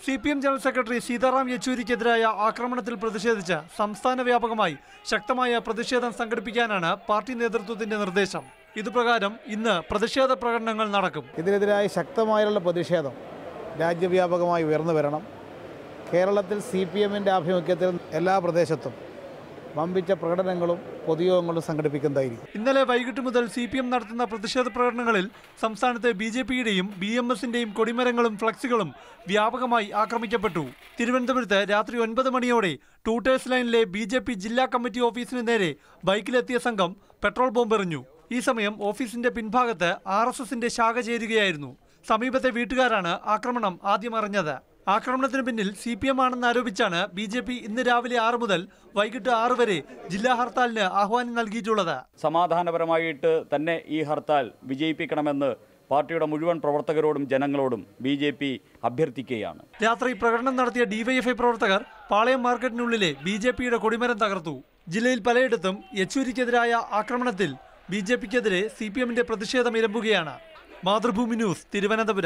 CPM general secretary Sitaram യെച്ചൂരിക്കെതിരായ ആക്രമണത്തിൽ പ്രതിഷേധിച്ച് സംസ്ഥാന വ്യാപകമായി ശക്തമായ പ്രതിഷേധം സംഘടിപ്പിക്കാനാണ് പാർട്ടി നേതൃത്വത്തിന്റെ നിർദ്ദേശം. ഇതുപ്രകാരം ഇന്ന് പ്രതിഷേധ പ്രകടനങ്ങൾ നടക്കും. ഇതിനെതിരായി ശക്തമായുള്ള പ്രതിഷേധം രാജ്യവ്യാപകമായി ഉയർന്നു വരണം. കേരളത്തിൽ CPMന്റെ ആഭിമുഖ്യത്തിൽ എല്ലാ പ്രദേശത്തും വമ്പിച്ച പ്രകടനങ്ങളും പൊതുയോഗങ്ങളും സംഘടിപ്പിക്കുന്നതായിരിക്കും. ഇന്നലെ വൈകിട്ട് മുതൽ CPM നടത്തുന്ന പ്രതിഷേധ പ്രകടനങ്ങളിൽ സംസ്ഥാനത്തെ BJPയുടെയും BMSന്റെയും കൊടിമരങ്ങളും ഫ്ലക്സുകളും വ്യാപകമായി ആക്രമിക്കപ്പെട്ടു. തിരുവനന്തപുരത്ത് രാത്രി 9 മണിയോടെ ടൂട്ടേഴ്സ് ലൈനിലെ BJP ജില്ലാ കമ്മിറ്റി ഓഫീസിന് നേരെ ബൈക്കിലെത്തിയ സംഘം പെട്രോൾ ബോംബെറിഞ്ഞു. ഈ സമയം ഓഫീസിന്റെ പിൻഭാഗത്ത് RSSന്റെ ശാഖ ചേരുകയായിരുന്നു. സമീപത്തെ വീട്ടുകാരാണ് ആക്രമണം ആദ്യം അറിഞ്ഞത്. ആക്രമണത്തിന് പിന്നിൽ CPM ആണെന്ന് ആരോപിച്ചാണ് BJP ഇന്ന് രാവിലെ 6 മുതൽ വൈകിട്ട് 6 വരെ ജില്ലാ ഹർത്താലിന് ആഹ്വാനം നൽകിയിട്ടുള്ളത്. സമാധാനപരമായിട്ട് തന്നെ ഈ ഹർത്താൽ വിജയിപ്പിക്കണമെന്ന് പാർട്ടിയുടെ മുഴുവൻ പ്രവർത്തകരോടും ജനങ്ങളോടും BJP അഭ്യർത്ഥിക്കുകയാണ്. രാത്രി പ്രകടനം നടത്തിയ DYFI പ്രവർത്തകർ പാളയം മാർക്കറ്റിനുള്ളിലെ BJPയുടെ കൊടിമരം തകർത്തു. ജില്ലയിൽ പലയിടത്തും യെച്ചൂരിക്കെതിരായ ആക്രമണത്തിൽ BJPക്കെതിരെ CPMന്റെ പ്രതിഷേധം ഇരമ്പുകയാണ്. മാതൃഭൂമി ന്യൂസ്, തിരുവനന്തപുരം.